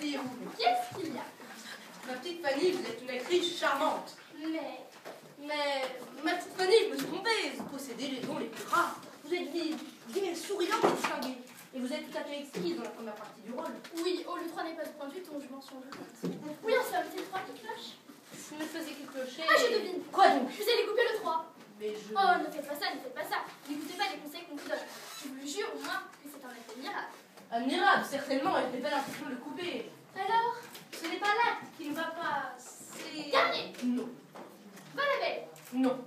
asseyez-vous. Qu'est-ce qu'il y a? Ma petite Fanny, vous êtes une actrice charmante. Mais Ma petite Fanny, je me suis trompée. Vous possédez les dons les plus rares. Vous êtes vive, souriante et distinguée. Et vous êtes tout à fait exquise dans la première partie du rôle. oui, oh, le 3 n'est pas au point du tout, je m'en suis rendu compte. Oui, en somme, c'est le 3 qui cloche. Si vous ne faisiez que clocher... Ah, je devine. Quoi donc? Vous allez couper le 3. Mais je... Oh, ne faites pas ça, ne faites pas ça. N'écoutez pas les conseils qu'on vous donne. Je vous le jure, au moins, que c'est un acte admirable. Admirable, certainement, elle n'est pas l'intention de le couper. Alors, Ce n'est pas l'acte qui ne va pas, c'est... Dernier. Non. va la belle. Non.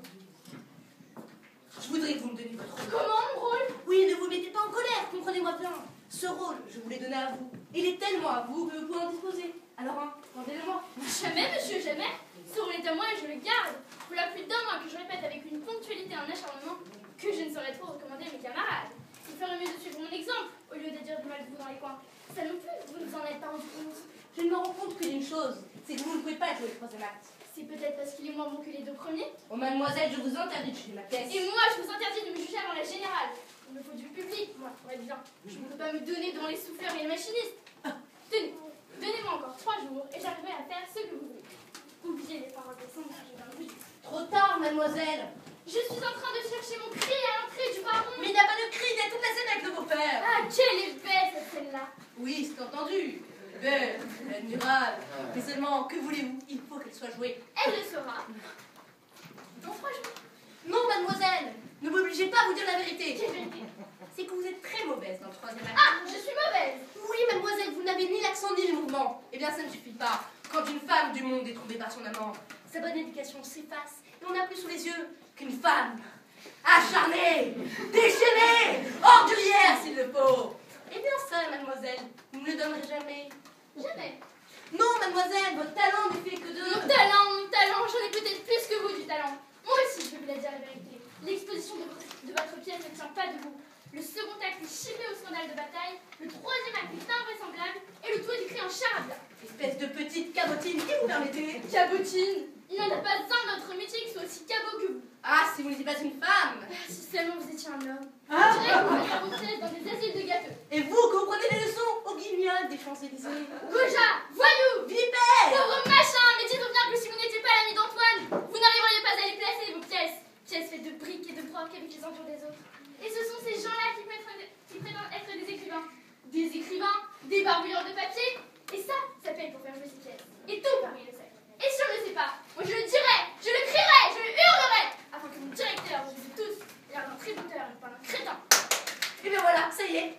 Je voudrais que vous me donniez votre rôle. Comment, mon rôle? Oui, ne vous mettez pas en colère, comprenez-moi bien. Ce rôle, je vous l'ai donné à vous. Il est tellement à vous que vous pouvez en disposer. Alors, hein, rendez-le-moi. Jamais, monsieur, jamais. Ce rôle est à moi et je le garde. Voilà plus d'un mois que je répète avec une ponctualité et un acharnement que je ne saurais trop recommander à mes camarades. Il ferait mieux de suivre mon exemple au lieu de dire du mal de vous dans les coins. Ça non plus, vous ne vous en êtes pas rendu compte. Je ne me rends compte que d'une chose, c'est que vous ne pouvez pas jouer le troisième acte. C'est peut-être parce qu'il est moins bon que les deux premiers. Oh, mademoiselle, je vous interdis de jouer ma pièce. Et moi, je vous interdis de me juger avant la générale. Il me faut du public, moi, pour être bien. Je ne peux pas me donner devant les souffleurs et les machinistes. Tenez, donnez-moi encore 3 jours et j'arriverai à faire ce que vous voulez. Oubliez les paroles de sang, j'ai bien vu. Trop tard, mademoiselle. Je suis en train de chercher mon cri à l'entrée du baron. Mais il n'y a pas de cri, il y a toute la scène avec le beau-père. Ah, quelle est belle cette scène-là. Oui, c'est entendu. Belle, admirable. Mais seulement, que voulez-vous? Il faut qu'elle soit jouée. Elle le sera. Dans 3 jours. Non, mademoiselle, ne m'obligez pas à vous dire la vérité. Quelle vérité? C'est que vous êtes très mauvaise dans le troisième acte. Ah, je suis mauvaise. Oui, mademoiselle, vous n'avez ni l'accent ni le mouvement. Eh bien, ça ne suffit pas. Quand une femme du monde est trompée par son amant, sa bonne éducation s'efface et on n'a plus sous les yeux qu'une femme acharnée, déchaînée, ordurière s'il le faut. Eh bien, ça, mademoiselle, vous ne me le donnerez jamais. Jamais. Non, mademoiselle, votre talent n'est fait que de... Mon talent, j'en ai peut-être plus que vous du talent. Moi aussi, je vais vous la dire la vérité. L'exposition de votre pièce ne tient pas debout. Le second acte est chiffré au scandale de bataille, le troisième acte est invraisemblable, et le tout est écrit en charabia. Espèce de petite cabotine, qui vous permettez? Cabotine? Il n'y en a pas un de notre métier qui soit aussi cabot que vous. Ah, si vous n'étiez pas une femme. Ah, si seulement vous étiez un homme. Ah. Je dirais que vous mettez vos pièces dans des asiles de gâteux. Et vous, que vous prenez des leçons aux guignols des Champs-Élysées. Goja, voyou, Vipère. pauvre machin, mais dites-vous bien que si vous n'étiez pas l'ami d'Antoine, vous n'arriveriez pas à les placer vos pièces. Pièces faites de briques et de brocs avec les entours des autres. Et ce sont ces gens-là qui prétendent être des écrivains. Des écrivains, des barbouilleurs de papier. Et ça paye pour faire jouer ces pièces. Et tout Paris le sait. Et si on ne le sait pas, moi je le dirai, je le crierai, je le hurlerai, afin que mon directeur vous dise tous l'air d'un tributeur et pas d'un crétin. Et bien voilà, ça y est,